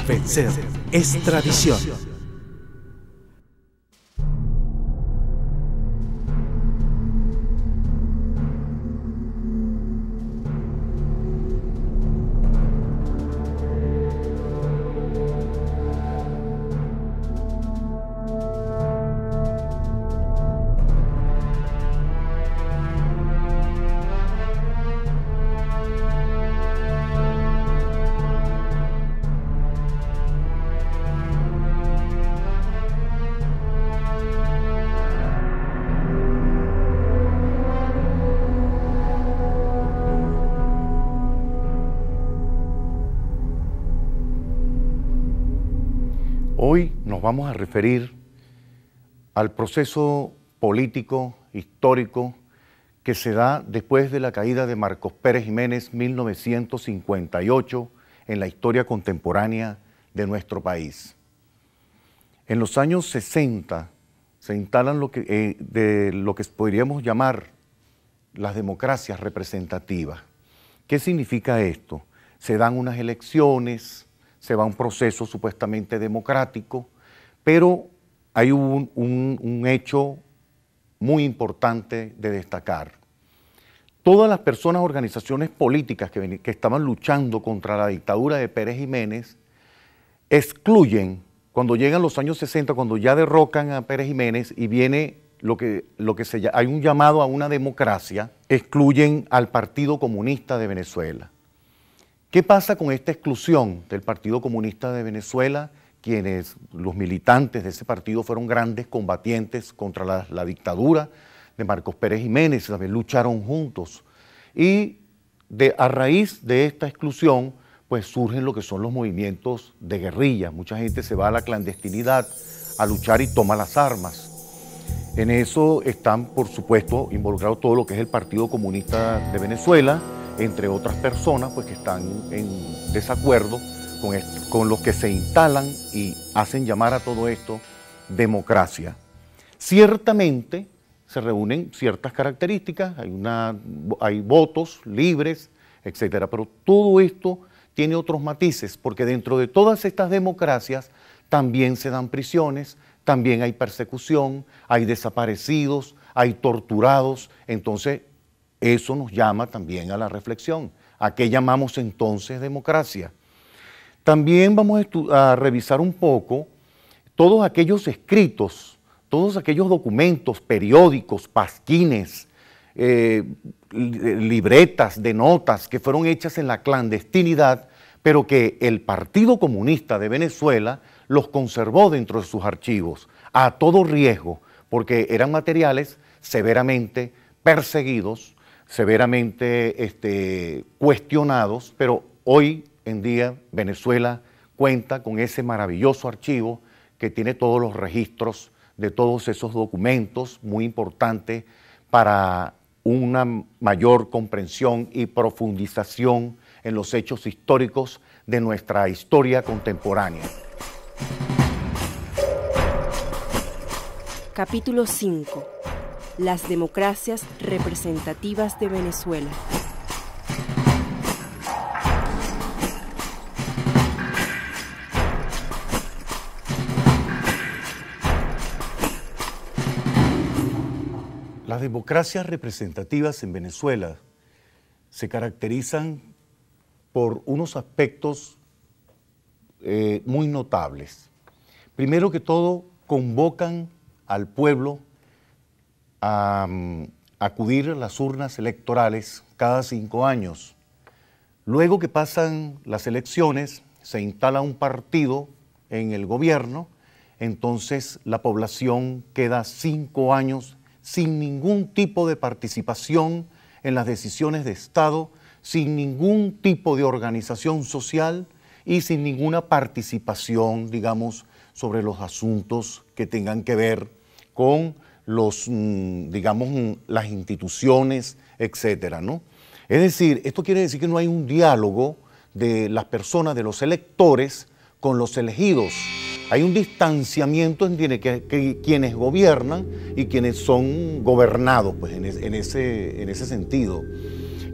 Vencer es tradición. Hoy nos vamos a referir al proceso político, histórico, que se da después de la caída de Marcos Pérez Jiménez, 1958, en la historia contemporánea de nuestro país. En los años 60 se instalan lo que podríamos llamar las democracias representativas. ¿Qué significa esto? Se dan unas elecciones, se va a un proceso supuestamente democrático, pero hay un hecho muy importante de destacar. Todas las personas, organizaciones políticas que estaban luchando contra la dictadura de Pérez Jiménez, excluyen, cuando llegan los años 60, cuando ya derrocan a Pérez Jiménez y viene hay un llamado a una democracia, excluyen al Partido Comunista de Venezuela. ¿Qué pasa con esta exclusión del Partido Comunista de Venezuela? Los militantes de ese partido fueron grandes combatientes contra la dictadura de Marcos Pérez Jiménez, también lucharon juntos. Y a raíz de esta exclusión, pues surgen lo que son los movimientos de guerrilla. Mucha gente se va a la clandestinidad a luchar y toma las armas. En eso están, por supuesto, involucrados todo lo que es el Partido Comunista de Venezuela, entre otras personas pues, que están en desacuerdo con los que se instalan y hacen llamar a todo esto democracia. Ciertamente se reúnen ciertas características, hay votos libres, etcétera, pero todo esto tiene otros matices, porque dentro de todas estas democracias también se dan prisiones, también hay persecución, hay desaparecidos, hay torturados, entonces eso nos llama también a la reflexión. ¿A qué llamamos entonces democracia? También vamos a revisar un poco todos aquellos escritos, todos aquellos documentos, periódicos, pasquines, libretas de notas que fueron hechas en la clandestinidad, pero que el Partido Comunista de Venezuela los conservó dentro de sus archivos, a todo riesgo, porque eran materiales severamente perseguidos, severamente cuestionados, pero hoy en día Venezuela cuenta con ese maravilloso archivo que tiene todos los registros de todos esos documentos, muy importante para una mayor comprensión y profundización en los hechos históricos de nuestra historia contemporánea. Capítulo 5. Las democracias representativas de Venezuela. Las democracias representativas en Venezuela se caracterizan por unos aspectos muy notables. Primero que todo, convocan al pueblo a acudir a las urnas electorales cada 5 años. Luego que pasan las elecciones, se instala un partido en el gobierno, entonces la población queda 5 años sin ningún tipo de participación en las decisiones de Estado, sin ningún tipo de organización social y sin ninguna participación, digamos, sobre los asuntos que tengan que ver con los, digamos, las instituciones, etcétera, ¿no? Es decir, esto quiere decir que no hay un diálogo de las personas, de los electores, con los elegidos. Hay un distanciamiento entre quienes gobiernan y quienes son gobernados, pues, en ese sentido.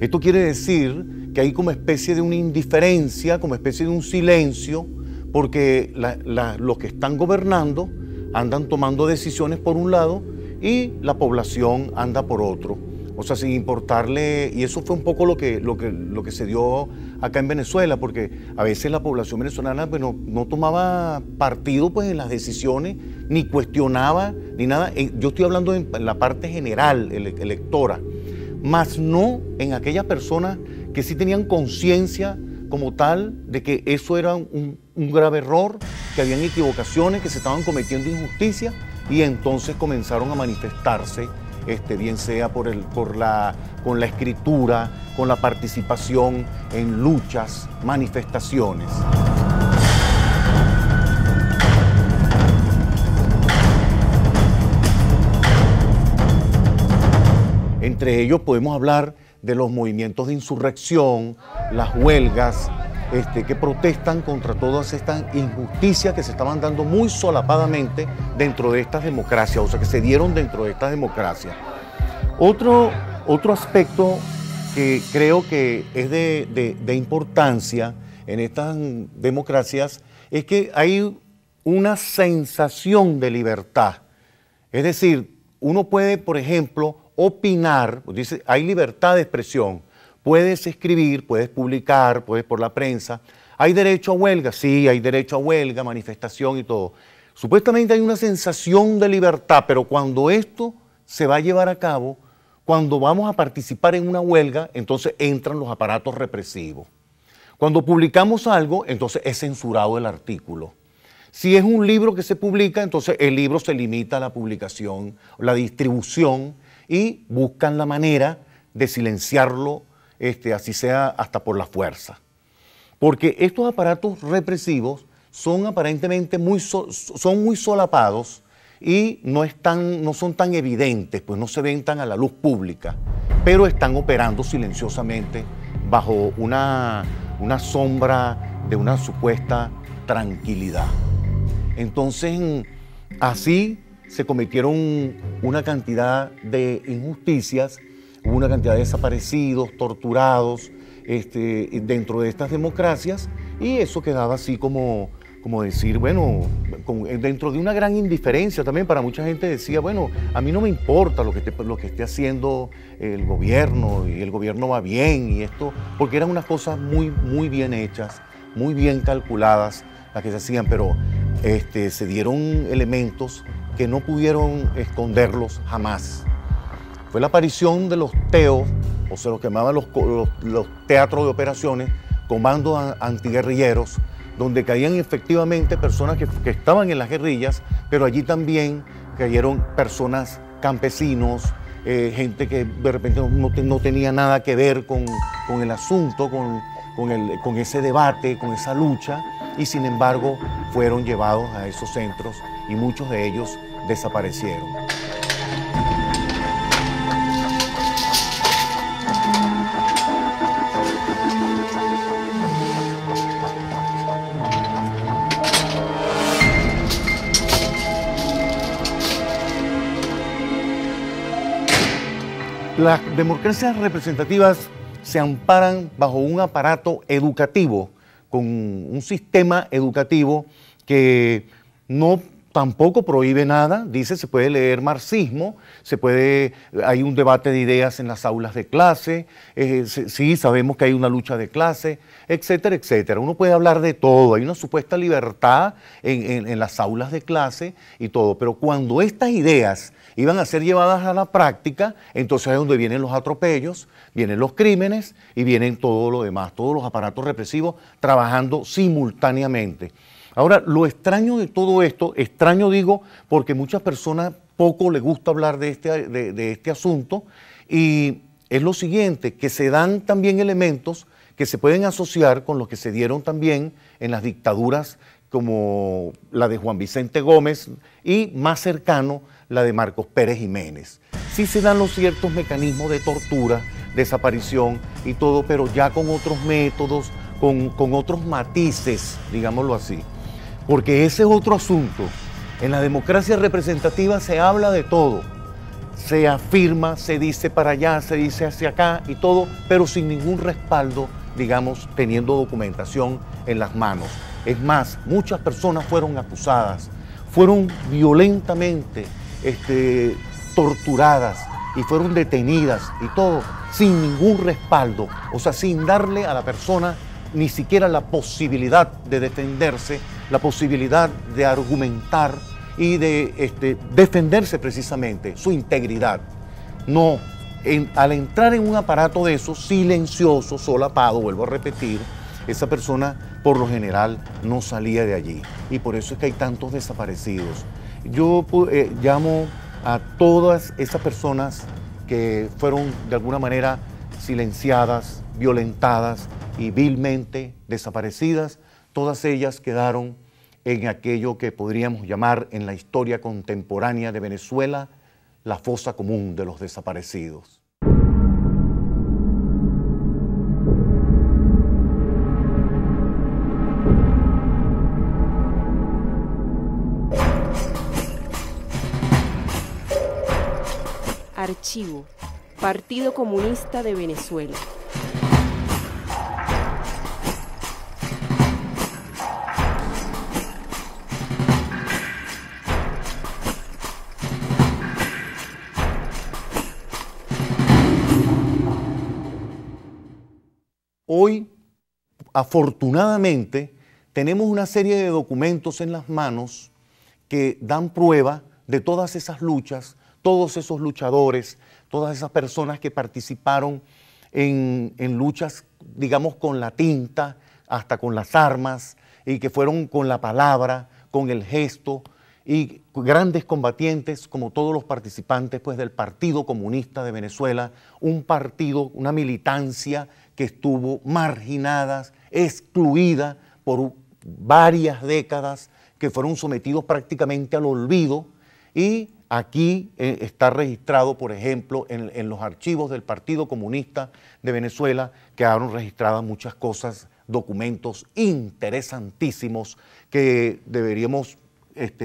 Esto quiere decir que hay como especie de una indiferencia, como especie de un silencio, porque los que están gobernando andan tomando decisiones por un lado y la población anda por otro. O sea, sin importarle, y eso fue un poco lo que se dio acá en Venezuela, porque a veces la población venezolana pues, no tomaba partido pues, en las decisiones, ni cuestionaba, ni nada. Yo estoy hablando en la parte general, electora, más no en aquellas personas que sí tenían conciencia como tal de que eso era un grave error, que habían equivocaciones, que se estaban cometiendo injusticias, y entonces comenzaron a manifestarse, bien sea con la escritura, con la participación en luchas, manifestaciones. Entre ellos podemos hablar de los movimientos de insurrección, las huelgas, que protestan contra todas estas injusticias que se estaban dando muy solapadamente dentro de estas democracias, o sea, que se dieron dentro de estas democracias. Otro aspecto que creo que es de importancia en estas democracias es que hay una sensación de libertad. Es decir, uno puede, por ejemplo, opinar, dice, hay libertad de expresión. Puedes escribir, puedes publicar, puedes por la prensa. ¿Hay derecho a huelga? Sí, hay derecho a huelga, manifestación y todo. Supuestamente hay una sensación de libertad, pero cuando esto se va a llevar a cabo, cuando vamos a participar en una huelga, entonces entran los aparatos represivos. Cuando publicamos algo, entonces es censurado el artículo. Si es un libro que se publica, entonces el libro se limita a la publicación, la distribución, y buscan la manera de silenciarlo, así sea hasta por la fuerza. Porque estos aparatos represivos son aparentemente muy solapados y no son tan evidentes, pues no se ven tan a la luz pública, pero están operando silenciosamente bajo una sombra de una supuesta tranquilidad. Entonces, así se cometieron una cantidad de injusticias, hubo una cantidad de desaparecidos, torturados dentro de estas democracias, y eso quedaba así como decir, bueno, dentro de una gran indiferencia también para mucha gente decía, bueno, a mí no me importa lo que esté haciendo el gobierno, y el gobierno va bien, y esto, porque eran unas cosas muy bien hechas, muy bien calculadas las que se hacían, pero se dieron elementos que no pudieron esconderlos jamás. Fue la aparición de los TEO, o sea, lo que llamaban los teatros de operaciones, comandos antiguerrilleros, donde caían efectivamente personas que estaban en las guerrillas, pero allí también cayeron personas, campesinos, gente que de repente no tenía nada que ver con el asunto, con ese debate, con esa lucha, y sin embargo fueron llevados a esos centros y muchos de ellos desaparecieron. Las democracias representativas se amparan bajo un aparato educativo, con un sistema educativo que no tampoco prohíbe nada, dice se puede leer marxismo, hay un debate de ideas en las aulas de clase, sí, sabemos que hay una lucha de clase, etcétera, etcétera. Uno puede hablar de todo, hay una supuesta libertad en las aulas de clase y todo, pero cuando estas ideas iban a ser llevadas a la práctica, entonces es donde vienen los atropellos, vienen los crímenes y vienen todo lo demás, todos los aparatos represivos trabajando simultáneamente. Ahora, lo extraño de todo esto, extraño digo, porque muchas personas poco les gusta hablar de este asunto, y es lo siguiente, que se dan también elementos que se pueden asociar con los que se dieron también en las dictaduras como la de Juan Vicente Gómez y más cercano la de Marcos Pérez Jiménez. Sí se dan los ciertos mecanismos de tortura, desaparición y todo, pero ya con otros métodos, con otros matices, digámoslo así. Porque ese es otro asunto. En la democracia representativa se habla de todo. Se afirma, se dice para allá, se dice hacia acá y todo, pero sin ningún respaldo, digamos, teniendo documentación en las manos. Es más, muchas personas fueron acusadas, fueron violentamente torturadas y fueron detenidas y todo, sin ningún respaldo, o sea, sin darle a la persona ni siquiera la posibilidad de defenderse, la posibilidad de argumentar y de defenderse precisamente, su integridad. No, al entrar en un aparato de esos, silencioso, solapado, vuelvo a repetir, esa persona por lo general no salía de allí. Y por eso es que hay tantos desaparecidos. Yo llamo a todas esas personas que fueron de alguna manera silenciadas, violentadas y vilmente desaparecidas, todas ellas quedaron en aquello que podríamos llamar en la historia contemporánea de Venezuela la fosa común de los desaparecidos. Archivo, Partido Comunista de Venezuela. Hoy, afortunadamente, tenemos una serie de documentos en las manos que dan prueba de todas esas luchas, todos esos luchadores, todas esas personas que participaron en luchas, digamos, con la tinta, hasta con las armas, y que fueron con la palabra, con el gesto, y grandes combatientes como todos los participantes pues, del Partido Comunista de Venezuela, un partido, una militancia que estuvo marginada, excluida por varias décadas, que fueron sometidos prácticamente al olvido, y aquí está registrado, por ejemplo, en los archivos del Partido Comunista de Venezuela, quedaron registradas muchas cosas, documentos interesantísimos que deberíamos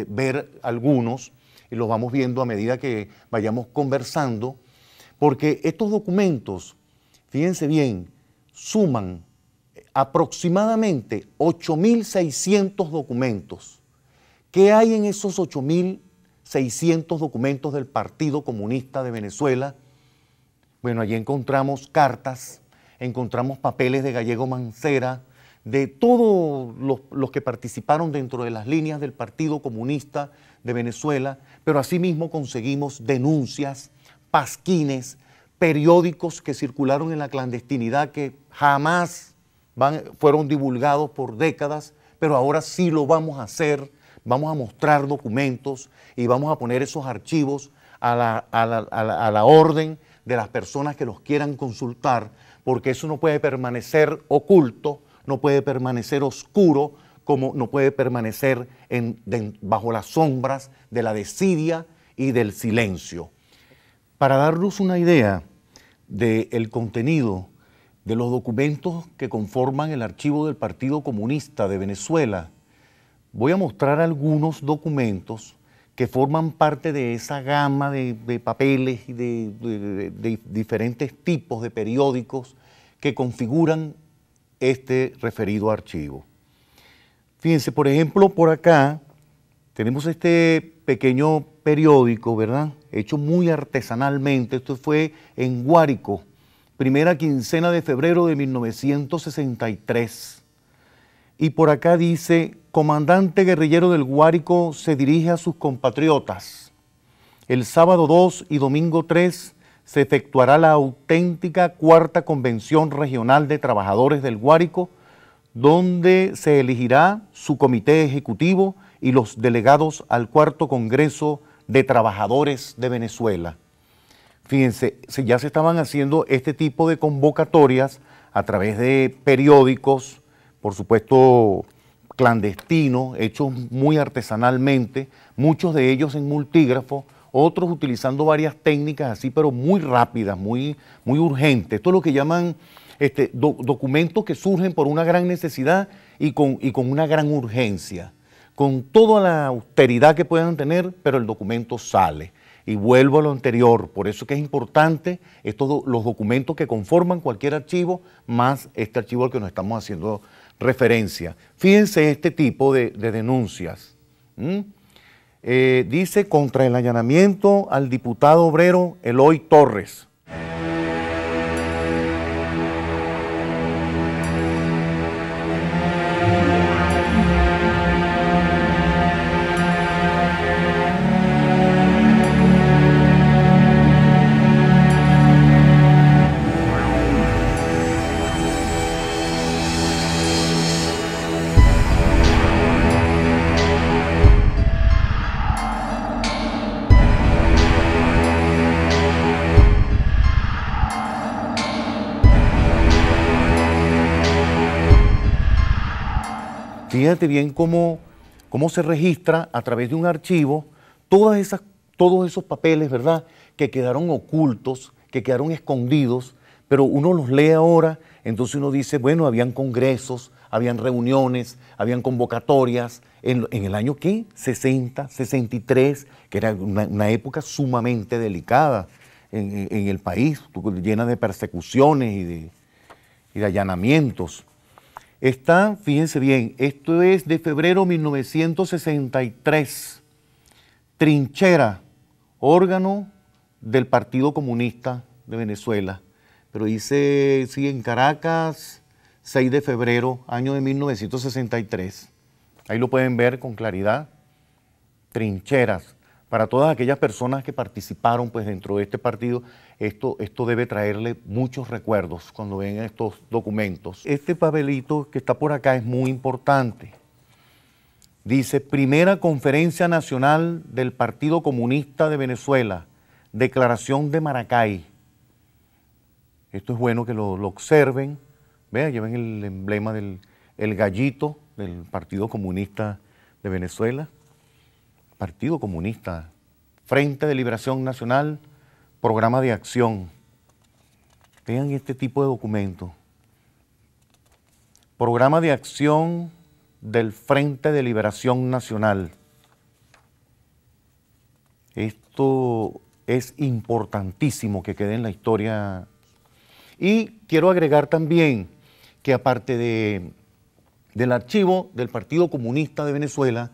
ver algunos, y los vamos viendo a medida que vayamos conversando, porque estos documentos, fíjense bien, suman aproximadamente 8.600 documentos. ¿Qué hay en esos 8.600 documentos del Partido Comunista de Venezuela? Bueno, allí encontramos cartas, encontramos papeles de Gallego Mancera, de todos los que participaron dentro de las líneas del Partido Comunista de Venezuela, pero asimismo conseguimos denuncias, pasquines, periódicos que circularon en la clandestinidad que jamás fueron divulgados por décadas, pero ahora sí lo vamos a hacer, vamos a mostrar documentos y vamos a poner esos archivos a la orden de las personas que los quieran consultar, porque eso no puede permanecer oculto, no puede permanecer oscuro, como no puede permanecer bajo las sombras de la desidia y del silencio. Para darnos una idea del contenido de los documentos que conforman el archivo del Partido Comunista de Venezuela, voy a mostrar algunos documentos que forman parte de esa gama de papeles y de diferentes tipos de periódicos que configuran este referido archivo. Fíjense, por ejemplo, por acá Tenemos este pequeño periódico, ¿verdad? Hecho muy artesanalmente. Esto fue en Guárico, primera quincena de febrero de 1963. Y por acá dice: comandante guerrillero del Guárico se dirige a sus compatriotas. El sábado 2 y domingo 3 se efectuará la auténtica cuarta convención regional de trabajadores del Guárico, donde se elegirá su comité ejecutivo y los delegados al cuarto Congreso de Trabajadores de Venezuela. Fíjense, ya se estaban haciendo este tipo de convocatorias a través de periódicos, por supuesto clandestinos, hechos muy artesanalmente, muchos de ellos en multígrafo, otros utilizando varias técnicas así, pero muy rápidas, muy urgentes. Esto es lo que llaman documentos que surgen por una gran necesidad y con una gran urgencia, con toda la austeridad que puedan tener, pero el documento sale. Y vuelvo a lo anterior, por eso que es importante los documentos que conforman cualquier archivo, más este archivo al que nos estamos haciendo referencia. Fíjense este tipo de denuncias. Dice: contra el allanamiento al diputado obrero Eloy Torres. Fíjate bien cómo se registra a través de un archivo todos esos papeles, ¿verdad?, que quedaron ocultos, que quedaron escondidos, pero uno los lee ahora, entonces uno dice, bueno, habían congresos, habían reuniones, habían convocatorias, en el año, ¿qué?, 60, 63, que era una época sumamente delicada en el país, llena de persecuciones y de allanamientos. Fíjense bien, esto es de febrero de 1963, Trinchera, órgano del Partido Comunista de Venezuela, pero dice, sí, en Caracas, 6 de febrero, año de 1963. Ahí lo pueden ver con claridad. Trincheras. Para todas aquellas personas que participaron pues, dentro de este partido, esto debe traerle muchos recuerdos cuando ven estos documentos. Este papelito que está por acá es muy importante. Dice: Primera Conferencia Nacional del Partido Comunista de Venezuela, Declaración de Maracay. Esto es bueno que lo observen. Vean, lleven el emblema del gallito del Partido Comunista de Venezuela. Partido Comunista, Frente de Liberación Nacional, Programa de Acción. Vean este tipo de documento. Programa de Acción del Frente de Liberación Nacional. Esto es importantísimo que quede en la historia. Y quiero agregar también que aparte del archivo del Partido Comunista de Venezuela,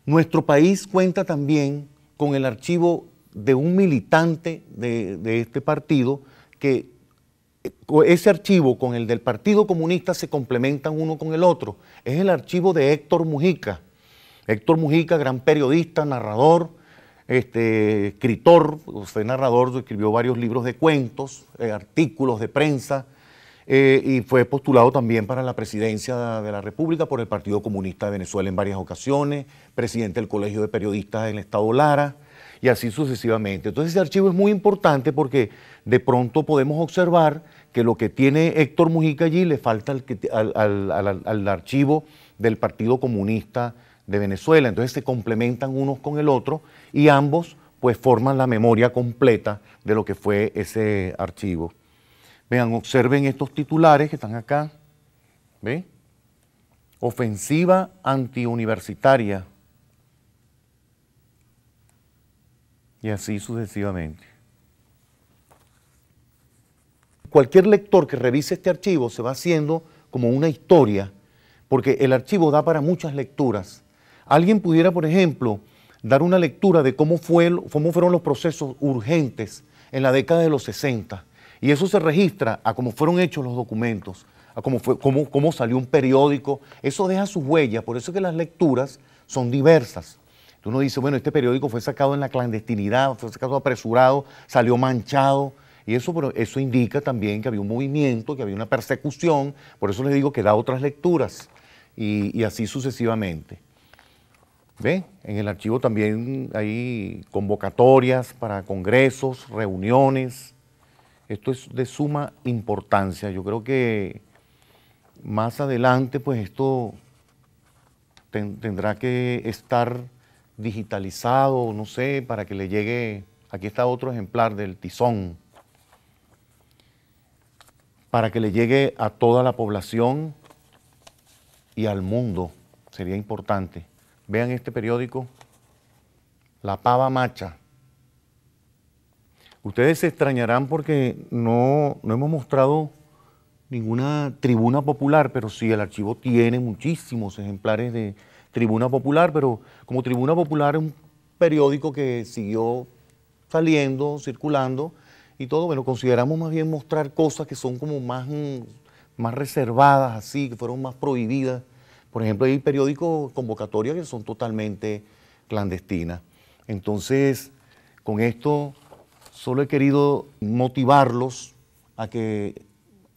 nuestro país cuenta también con el archivo de un militante de este partido, que ese archivo con el del Partido Comunista se complementan uno con el otro. Es el archivo de Héctor Mujica. Héctor Mujica, gran periodista, narrador, escritor, fue narrador, escribió varios libros de cuentos, artículos de prensa, y fue postulado también para la presidencia de la República por el Partido Comunista de Venezuela en varias ocasiones, presidente del Colegio de Periodistas del Estado Lara, y así sucesivamente. Entonces ese archivo es muy importante porque de pronto podemos observar que lo que tiene Héctor Mujica allí le falta al archivo del Partido Comunista de Venezuela. Entonces se complementan unos con el otro y ambos pues forman la memoria completa de lo que fue ese archivo. Vean, observen estos titulares que están acá. ¿Ven? Ofensiva antiuniversitaria. Y así sucesivamente. Cualquier lector que revise este archivo se va haciendo como una historia, porque el archivo da para muchas lecturas. alguien pudiera, por ejemplo, dar una lectura de cómo fueron los procesos urgentes en la década de los 60, y eso se registra a cómo fueron hechos los documentos, a cómo salió un periódico, eso deja sus huellas, por eso es que las lecturas son diversas. Uno dice, bueno, este periódico fue sacado en la clandestinidad, fue sacado apresurado, salió manchado, y eso indica también que había un movimiento, que había una persecución, por eso les digo que da otras lecturas, y así sucesivamente. ¿Ve? En el archivo también hay convocatorias para congresos, reuniones. Esto es de suma importancia. Yo creo que más adelante, pues esto tendrá que estar digitalizado, no sé, para que le llegue. Aquí está otro ejemplar del Tizón. Para que le llegue a toda la población y al mundo. Sería importante. Vean este periódico, La Pava Macha. Ustedes se extrañarán porque no hemos mostrado ninguna tribuna popular, pero sí, el archivo tiene muchísimos ejemplares de tribuna popular, pero como tribuna popular es un periódico que siguió saliendo, circulando y todo. Bueno, consideramos más bien mostrar cosas que son como más reservadas, así, que fueron más prohibidas. Por ejemplo, hay periódicos convocatorias que son totalmente clandestinas. Entonces, con esto solo he querido motivarlos a que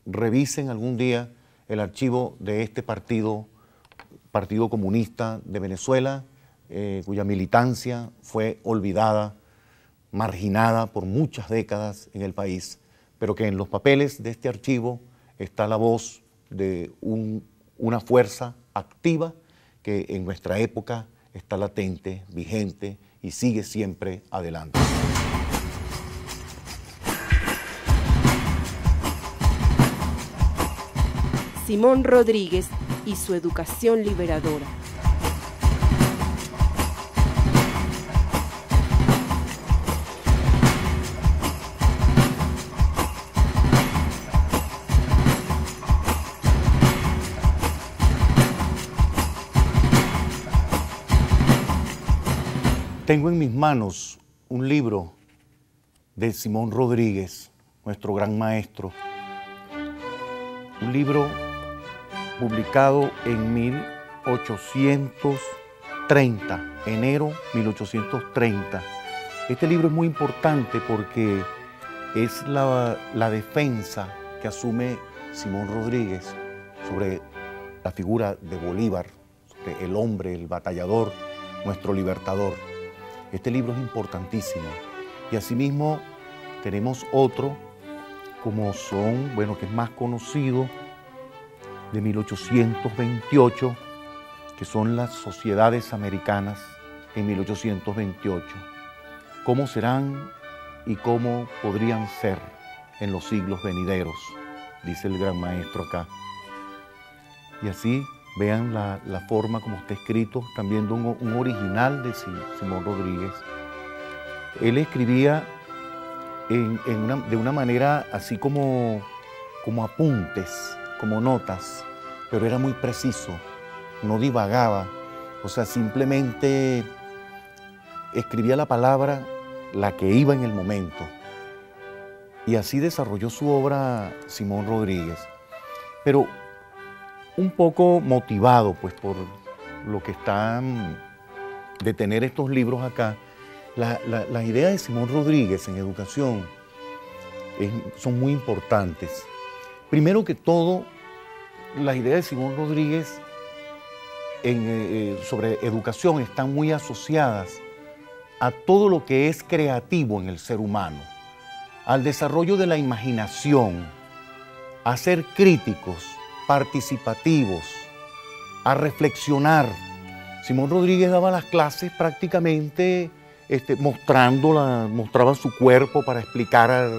revisen algún día el archivo de este Partido Comunista de Venezuela, cuya militancia fue olvidada, marginada por muchas décadas en el país, pero que en los papeles de este archivo está la voz de una fuerza activa que en nuestra época está latente, vigente y sigue siempre adelante. Simón Rodríguez y su educación liberadora. Tengo en mis manos un libro de Simón Rodríguez, nuestro gran maestro. Un libro publicado en 1830, enero 1830. Este libro es muy importante porque es la defensa que asume Simón Rodríguez sobre la figura de Bolívar, sobre el hombre, el batallador, nuestro libertador. Este libro es importantísimo. Y asimismo tenemos otro, que es más conocido, de 1828, que son las sociedades americanas en 1828. ¿Cómo serán y cómo podrían ser en los siglos venideros? Dice el gran maestro acá. Y así vean la forma como está escrito, también de un original de Simón Rodríguez. Él escribía de una manera así como apuntes, como notas, pero era muy preciso, no divagaba, o sea, simplemente escribía la palabra, la que iba en el momento. Y así desarrolló su obra Simón Rodríguez. Pero un poco motivado pues por lo que están de tener estos libros acá, las ideas de Simón Rodríguez en educación son muy importantes. Primero que todo, las ideas de Simón Rodríguez sobre educación están muy asociadas a todo lo que es creativo en el ser humano, al desarrollo de la imaginación, a ser críticos, participativos, a reflexionar. Simón Rodríguez daba las clases prácticamente mostraba su cuerpo para explicar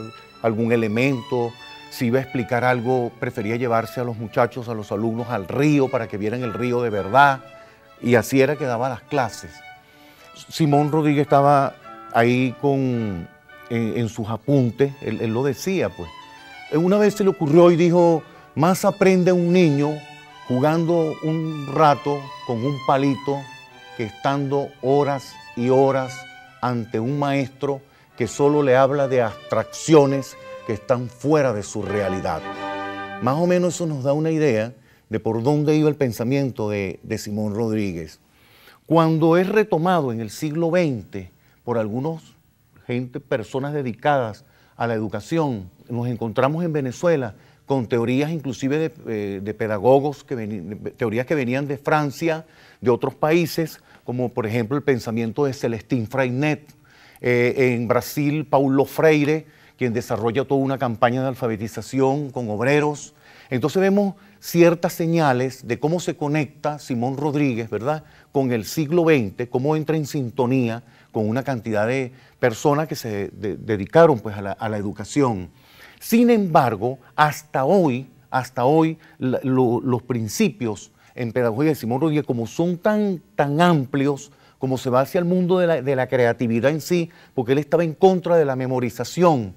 algún elemento. Si iba a explicar algo, prefería llevarse a los muchachos, a los alumnos al río para que vieran el río de verdad, y así era que daba las clases. Simón Rodríguez estaba ahí en sus apuntes, él lo decía pues. Una vez se le ocurrió y dijo: más aprende un niño jugando un rato con un palito que estando horas y horas ante un maestro que solo le habla de abstracciones que están fuera de su realidad. Más o menos eso nos da una idea de por dónde iba el pensamiento de Simón Rodríguez. Cuando es retomado en el siglo XX por algunos personas dedicadas a la educación, nos encontramos en Venezuela con teorías inclusive de pedagogos, teorías que venían de Francia, de otros países, como por ejemplo el pensamiento de Celestín Freinet, en Brasil Paulo Freire, quien desarrolla toda una campaña de alfabetización con obreros. Entonces vemos ciertas señales de cómo se conecta Simón Rodríguez, ¿verdad?, con el siglo XX, cómo entra en sintonía con una cantidad de personas que se dedicaron pues, a la educación. Sin embargo, hasta hoy los principios en pedagogía de Simón Rodríguez, como son tan amplios, como se va hacia el mundo de la creatividad en sí, porque él estaba en contra de la memorización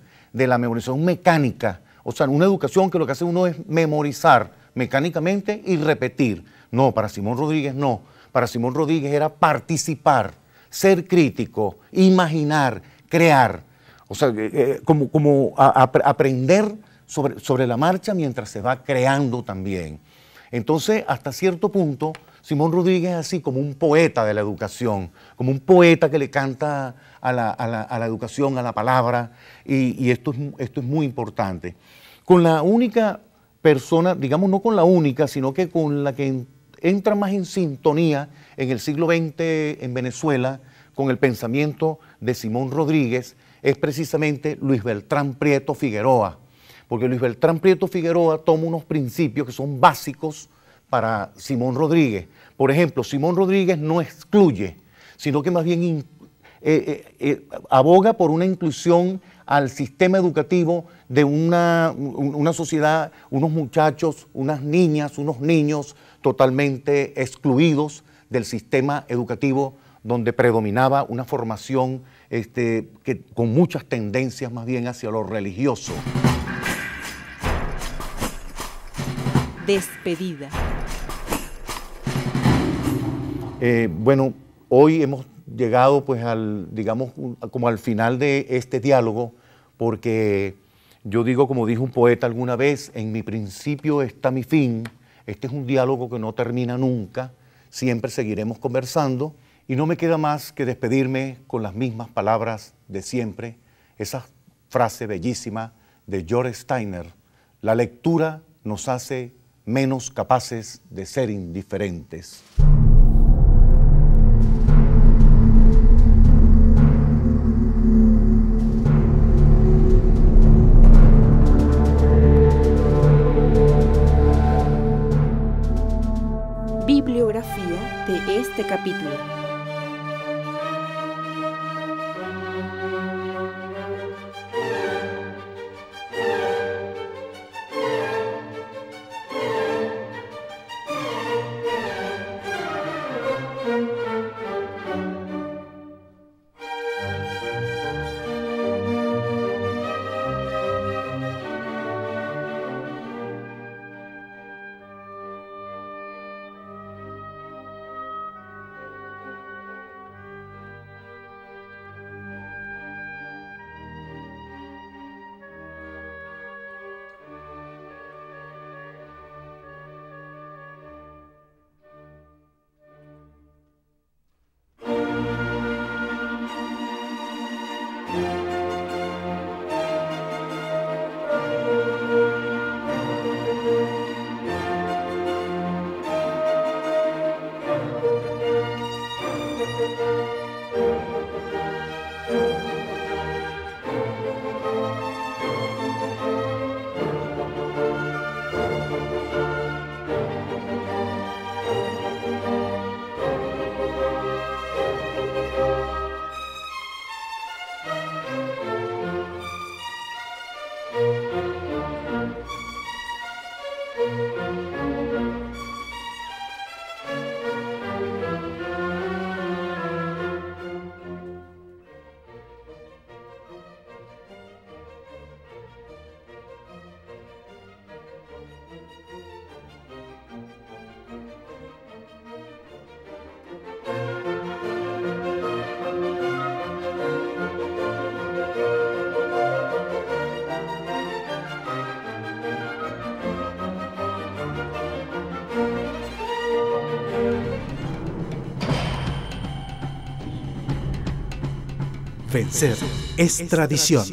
mecánica, o sea, una educación que lo que hace uno es memorizar mecánicamente y repetir. No, para Simón Rodríguez no. Para Simón Rodríguez era participar, ser crítico, imaginar, crear. O sea, aprender sobre la marcha mientras se va creando también. Entonces, hasta cierto punto, Simón Rodríguez es así como un poeta de la educación, como un poeta que le canta a la educación, a la palabra, y esto es muy importante. Con la única persona, digamos no con la única, sino que con la que entra más en sintonía en el siglo XX en Venezuela, con el pensamiento de Simón Rodríguez, es precisamente Luis Beltrán Prieto Figueroa, porque Luis Beltrán Prieto Figueroa toma unos principios que son básicos para Simón Rodríguez. Por ejemplo, Simón Rodríguez no excluye, sino que más bien aboga por una inclusión al sistema educativo de una sociedad, unos muchachos, unas niñas, unos niños totalmente excluidos del sistema educativo donde predominaba una formación con muchas tendencias más bien hacia lo religioso. Despedida. Bueno, hoy hemos llegado pues digamos, como al final de este diálogo, porque yo digo, como dijo un poeta alguna vez, en mi principio está mi fin. Este es un diálogo que no termina nunca, siempre seguiremos conversando, y no me queda más que despedirme con las mismas palabras de siempre, esa frase bellísima de George Steiner: la lectura nos hace menos capaces de ser indiferentes. Bibliografía de este capítulo. Vencer es tradición.